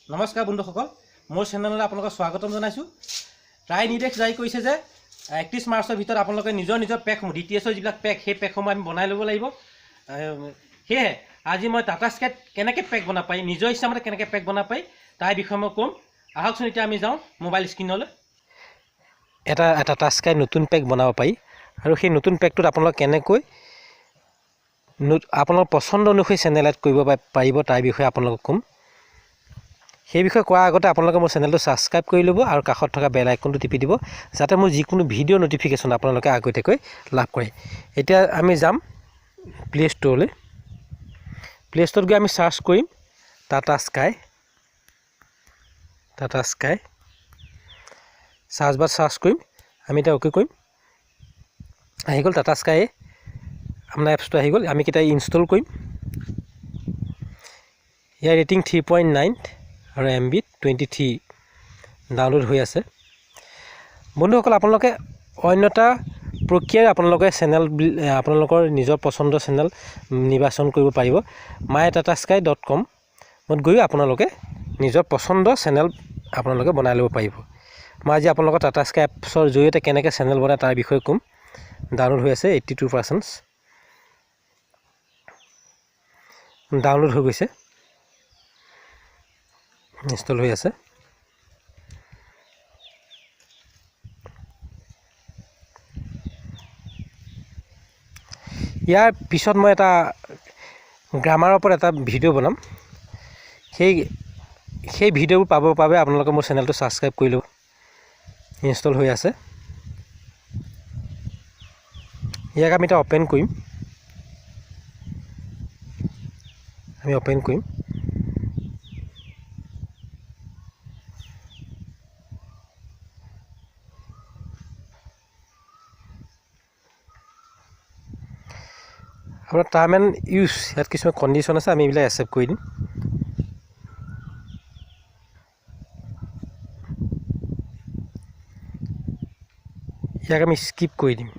নমস্কাৰ বন্ধুসকল, মোৰ চেনেললৈ আপোনালোকক স্বাগতম জনাইছোঁ। প্ৰায় নিৰ্দেশ জাৰি কৰিছে যে 31 মাৰ্চৰ ভিতৰত আপোনালোকে নিজৰ পেকসমূহ DTSৰ যিবিলাক পেক সেই পেকসমূহ আমি বনাই ল'ব লাগিব। সেয়েহে আজি মই টাটা স্কাইত কেনেকৈ পেক বনাব পাৰি, নিজৰ ইচ্ছামতে কেনেকৈ পেক বনাব পাৰি তাৰ বিষয়ে মই ক'ম। আহকচোন এতিয়া আমি যাওঁ মোবাইল স্ক্ৰীণলৈ। এটা টাটা স্কাই নতুন পেক বনাব পাৰি আৰু সেই নতুন পেকটোত আপোনালোকে কেনেকৈ আপোনালোকৰ পচন্দ অনুসৰি চেনেল এড কৰিব পাৰিব তাৰ বিষয়ে আপোনালোকক ক'ম। সেই বিষয়ে কোৱাৰ আগতে আপোনালোকে মোৰ চেনেলটো ছাবস্ক্ৰাইব কৰি ল'ব আৰু কাষত থকা বেল আইকনটো টিপি দিব, যাতে মোৰ যিকোনো ভিডিঅ' নটিফিকেশ্যন আপোনালোকে আগতীয়াকৈ লাভ কৰে। এতিয়া আমি যাম প্লে ষ্ট'ৰলৈ। প্লে ষ্ট'ৰত গৈ আমি চাৰ্চ কৰিম টাটা স্কাই। চাৰ্চ বাৰ চাৰ্চ কৰিম, আমি এতিয়া অ'কে কৰিম। আহি গ'ল টাটা স্কাই, আপোনাৰ এপছটো আহি গ'ল। আমি কেতিয়া ইনষ্টল কৰিম। ইয়াৰ ৰেটিং 3.9 আৰু MB 23 ডাউনলোড হৈ আছে। বন্ধুসকল, আপোনালোকে অন্য এটা প্ৰক্ৰিয়াৰে আপোনালোকৰ নিজৰ পচন্দৰ চেনেল নিৰ্বাচন কৰিব পাৰিব। mytatasky.com ত গৈ আপোনালোকে নিজৰ পচন্দৰ চেনেল আপোনালোকে বনাই ল'ব পাৰিব। মই আজি আপোনালোকৰ টাটা স্কাই এপছৰ জৰিয়তে কেনেকৈ চেনেল বনায় তাৰ বিষয়ে ক'ম। ডাউনলোড হৈ আছে 82%। ডাউনলোড হৈ গৈছে, ইনষ্টল হৈ আছে। ইয়াৰ পিছত মই এটা গ্ৰামাৰৰ ওপৰত এটা ভিডিঅ' বনাম। সেই ভিডিঅ'বোৰ পাবৰ বাবে আপোনালোকে মোৰ চেনেলটো ছাবস্ক্ৰাইব কৰি ল'ব। ইনষ্টল হৈ আছে। ইয়াক আমি এতিয়া অ'পেন কৰিম। আপোনাৰ টাৰ্ম এণ্ড ইউজ, ইয়াত কিছুমান কণ্ডিশ্যন আছে, আমি এইবিলাক একচেপ্ট কৰি দিম। ইয়াক আমি স্কিপ কৰি দিম।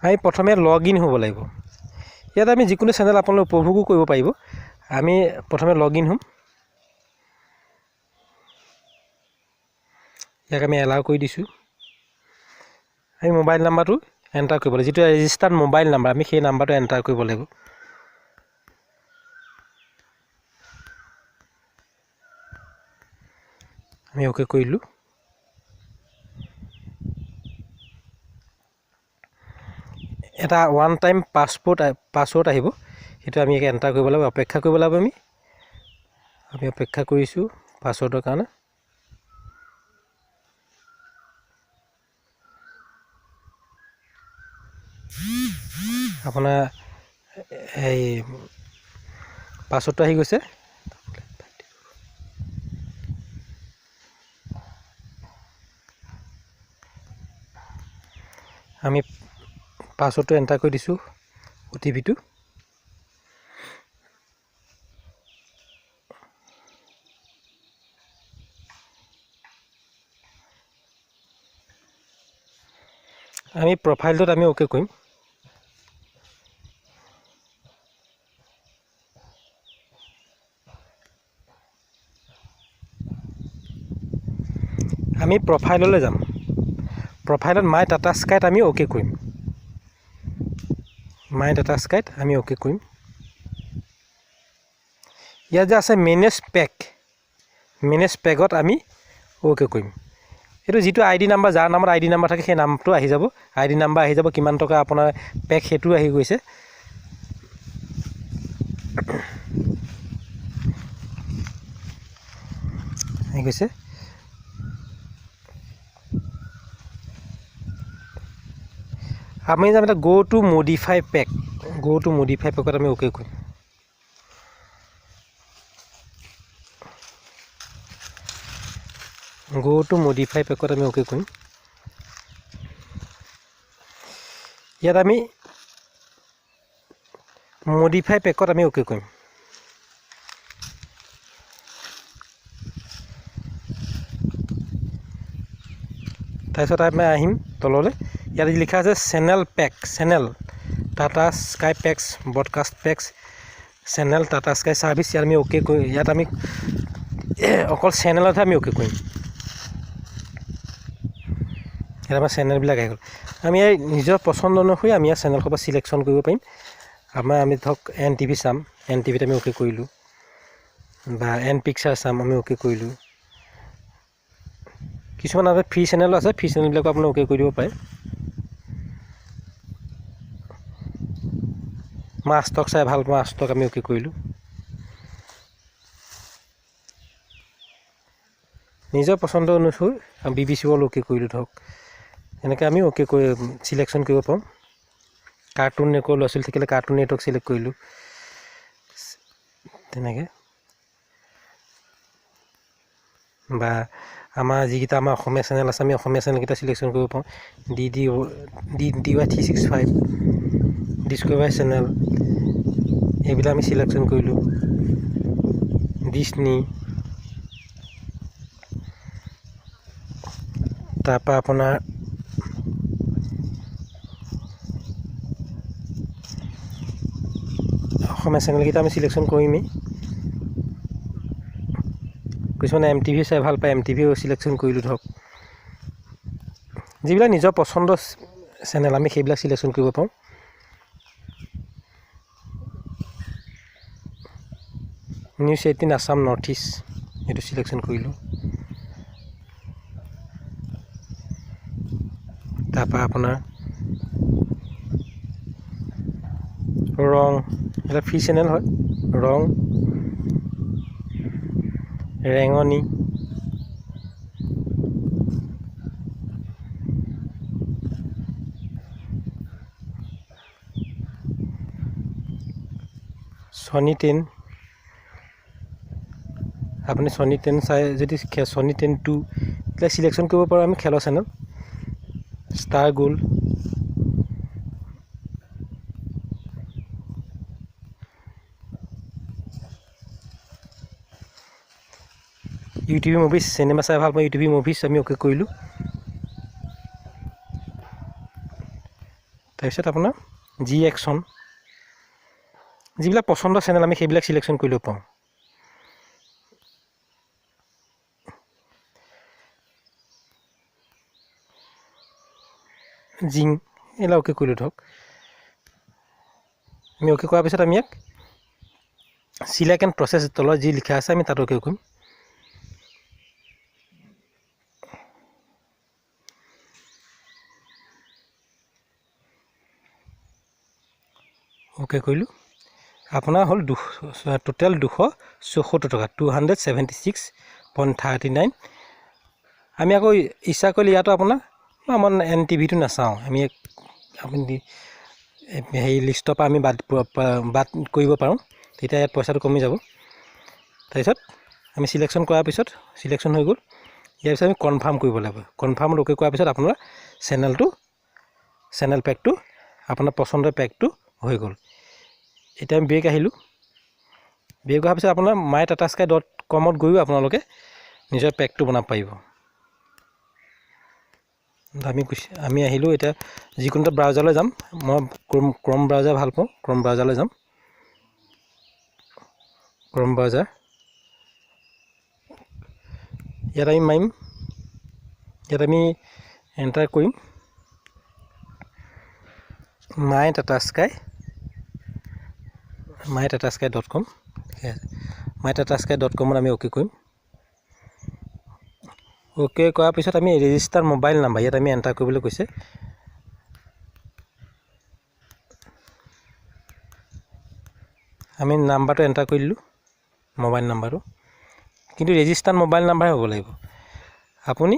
আমি প্ৰথমে লগ ইন হ'ব লাগিব। ইয়াত আমি যিকোনো চেনেল আপোনালোকে উপভোগো কৰিব পাৰিব। আমি প্ৰথমে লগ ইন হ'ম। ইয়াক আমি এলাউ কৰি দিছোঁ। আমি মোবাইল নাম্বাৰটো এণ্টাৰ কৰিব লাগিব, যিটো ৰেজিষ্টাৰ্ড মোবাইল নাম্বাৰ, আমি সেই নাম্বাৰটো এণ্টাৰ কৰিব লাগিব। আমি অ'কে কৰিলোঁ। এটা ওৱান টাইম পাছৱৰ্ড আহিব, সেইটো আমি এণ্টাৰ কৰিব লাগিব। অপেক্ষা কৰিব লাগিব। আমি অপেক্ষা কৰিছোঁ পাছৱৰ্ডৰ কাৰণে। আপোনাৰ এই পাছৱৰ্ডটো আহি গৈছে। আমি পাছৱৰ্ডটো এণ্টাৰ কৰি দিছোঁ, OTPটো। আমি প্ৰফাইলটোত আমি অ'কে কৰিম। আমি প্ৰফাইললৈ যাম। প্ৰফাইলত মাই টাটা স্কাইত আমি অ'কে কৰিম। ইয়াত যে আছে মেনেজ পেকত আমি অ'কে কৰিম। এইটো যিটো ID নাম্বাৰ, যাৰ নামত ID নাম্বাৰ থাকে সেই নামটো আহি যাব। ID নাম্বাৰ আহি যাব, কিমান টকা আপোনাৰ পেক সেইটো আহি গৈছে। আমি যাম এটা গ' টু মডিফাই পেকত আমি অ'কে কৰিম। ইয়াত আমি মডিফাই পেকত আমি অ'কে কৰিম। তাৰপিছত আমি আহিম তললৈ। ইয়াত লিখা আছে channel Tata sky pecks, broadcast pecks, channel Tata sky service ইয়াত আমি অ'কে কৰি ইয়াত আমি অকল চেনেলতহে আমি অ'কে কৰিম। ইয়াত আমাৰ চেনেলবিলাক আহি গ'ল। আমি ইয়াৰ নিজৰ পচন্দ অনুসৰি আমি ইয়াৰ চেনেলসোপা ছিলেকশ্যন কৰিব পাৰিম। আমি ধৰক এন টি ভি চাম, এন টি ভিত আমি অ'কে কৰিলোঁ, বা এন পিক্সাৰ চাম আমি অ'কে কৰিলোঁ। কিছুমান আমাৰ ফ্ৰী চেনেলো আছে, ফ্ৰী চেনেলবিলাকো আপুনি অ'কে কৰি দিব পাৰে। মই আষ্টক চাই ভাল পাওঁ, আষ্টক আমি অ'কে কৰিলোঁ। নিজৰ পচন্দ অনুসৰি BBC ৱৰ্ল্ড অ'কে কৰিলোঁ ধৰক। এনেকৈ আমি অ'কে কৰি ছিলেকশ্যন কৰিব পাৰোঁ। কাৰ্টুন নেটৱৰ্কৰ ল'ৰা ছোৱালী থাকিলে কাৰ্টুন নেটৱৰ্ক ছিলেক্ট কৰিলোঁ। তেনেকৈ বা আমাৰ যিকেইটা আমাৰ অসমীয়া চেনেল আছে আমি অসমীয়া চেনেলকেইটা ছিলেকশ্যন কৰিব পাৰোঁ। DY 365, ডিস্কভাৰী চেনেল, এইবিলাক আমি ছিলেকশ্যন কৰিলোঁ। ডিস্নী, তাৰপৰা আপোনাৰ অসমীয়া চেনেলকেইটা আমি ছিলেকশ্যন কৰিমেই। কিছুমানে MTV চাই ভাল পায়, MTV ছিলেকশ্যন কৰিলোঁ ধৰক। যিবিলাক নিজৰ পচন্দৰ চেনেল আমি সেইবিলাক ছিলেকশ্যন কৰিব পাৰোঁ। নিউজ 18 আছাম নৰ্থ ইষ্ট এইটো ছিলেকশ্যন কৰিলোঁ। তাৰপৰা আপোনাৰ ৰং, এইবিলাক ফ্ৰী চেনেল হয়। ৰং, ৰেঙনি, Sony 10, আপুনি Sony 10 চাই যদি Sony 10 2 এইবিলাক ছিলেকশ্যন কৰিব পাৰোঁ আমি খেলৰ channel. Star gold, YouTube movies, cinema চাই ভাল পাওঁ, ইউটিউব মুভিজ আমি অ'কে কৰিলোঁ। তাৰপিছত আপোনাৰ জি একশ্যন, যিবিলাক পচন্দৰ চেনেল আমি সেইবিলাক ছিলেকশ্যন কৰি ল'ব পাৰোঁ। জিং এইবিলাক অ'কে কৰিলোঁ ধৰক। আমি অ'কে কৰাৰ পিছত আমি ইয়াক চিলেক্ট এণ্ড প্ৰচেছ তলত যি লিখা আছে আমি তাত অ'কে কৰিম। অ'কে কৰিলোঁ। আপোনাৰ হ'ল টোটেল 274 টকা, 276.39। আমি আকৌ ইচ্ছা কৰিলে ইয়াতো আপোনাৰ আমাৰ NTV টো নাচাওঁ, আমি আপুনি সেই লিষ্টৰ পৰা আমি বাদ কৰিব পাৰোঁ। তেতিয়া ইয়াত পইচাটো কমি যাব। তাৰপিছত আমি ছিলেকশ্যন কৰাৰ পিছত ছিলেকশ্যন হৈ গ'ল। ইয়াৰ পিছত আমি কনফাৰ্ম কৰিব লাগিব। কনফাৰ্মত অ'কে কৰাৰ পিছত আপোনাৰ চেনেল পেকটো আপোনাৰ পচন্দৰ পেকটো হৈ গ'ল। এতিয়া আমি বেক আহিলোঁ। বেক অহাৰ পিছত আপোনাৰ mytatasky.com গৈও আপোনালোকে নিজৰ পেকটো বনাব পাৰিব। আমি আহিলোঁ। এতিয়া যিকোনো এটা ব্ৰাউজাৰলৈ যাম। মই ক্ৰম ব্ৰাউজাৰ ভাল পাওঁ, ক্ৰম ব্ৰাউজাৰলৈ যাম। ক্ৰম ব্ৰাউজাৰ ইয়াত আমি মাৰিম, ইয়াত আমি এণ্টাৰ কৰিম mytatasky.com। mytatasky.com আমি অ'কে কৰিম। অ'কে কৰাৰ পিছত আমি ৰেজিষ্টাৰ মোবাইল নাম্বাৰ ইয়াত আমি এণ্টাৰ কৰিবলৈ কৈছে। আমি নাম্বাৰটো এণ্টাৰ কৰি দিলোঁ, মোবাইল নাম্বাৰটো, কিন্তু ৰেজিষ্টাৰ্ড মোবাইল নাম্বাৰহে হ'ব লাগিব আপুনি।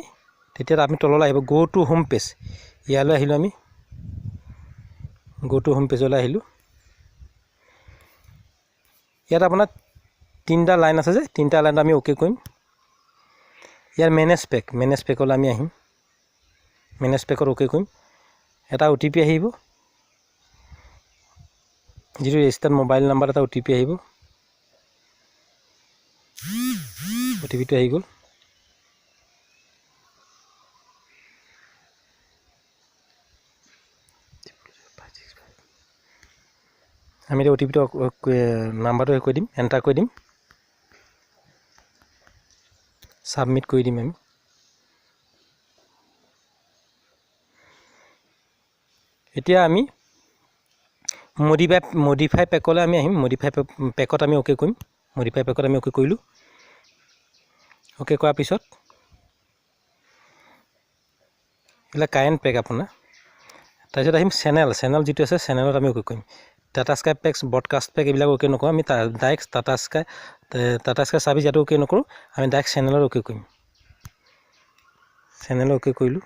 তেতিয়া আমি তললৈ আহিব গ' টু হোম পেজ, ইয়ালৈ আহিলোঁ। আমি গ' টু হোম পেজলৈ আহিলোঁ। ইয়াত আপোনাৰ 3টা লাইন আছে যে 3টা লাইনত আমি অ'কে কৰিম। ইয়াৰ মেনেজ পেকলৈ আমি আহিম। মেনেজ পেকত অ'কে কৰিম। এটা OTP আহিব, যিটো ৰেজিষ্টাৰ্ড মোবাইল নাম্বাৰ এটা OTP আহিব। OTPটো আহি গ'ল। আমি এতিয়া OTP-টো নাম্বাৰটো কৈ দিম, এণ্টাৰ কৰি দিম, ছাবমিট কৰি দিম আমি। এতিয়া আমি মডিফাই পেকলৈ আমি আহিম। মডিফাই পেকত আমি অ'কে কৰিম। মডিফাই পেকত আমি অ'কে কৰিলোঁ। অ'কে কৰাৰ পিছত এইবিলাক কাৰেণ্ট পেক আপোনাৰ। তাৰপিছত আহিম চেনেল যিটো আছে চেনেলত আমি অ'কে কৰিম। Tata sky pecks, broadcast pack এইবিলাক অ'কে নকৰোঁ। আমি ডাইৰেক্ট টাটা স্কাই ছাৰ্ভিচ ইয়াতো অ'কে নকৰোঁ। আমি ডাইৰেক্ট চেনেলত অ'কে কৰিম। চেনেলত অ'কে কৰিলোঁ।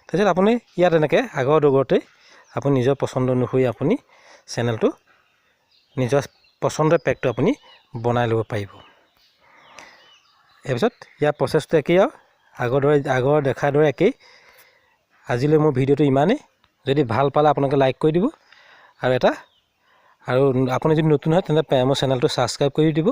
তাৰপিছত আপুনি ইয়াত এনেকৈ আগৰ দগতে আপুনি নিজৰ পচন্দ অনুসৰি আপুনি চেনেলটো নিজৰ পচন্দৰ পেকটো আপুনি বনাই ল'ব পাৰিব। তাৰপিছত ইয়াৰ প্ৰচেছটো একেই আৰু আগৰ দেখাৰ দৰে একেই। আজিলৈ মোৰ ভিডিঅ'টো ইমানেই। যদি ভাল পালে আপোনালোকে লাইক কৰি দিব আৰু আপুনি যদি নতুন হয় তেন্তে মোৰ চেনেলটো ছাবস্ক্ৰাইব কৰি দিব।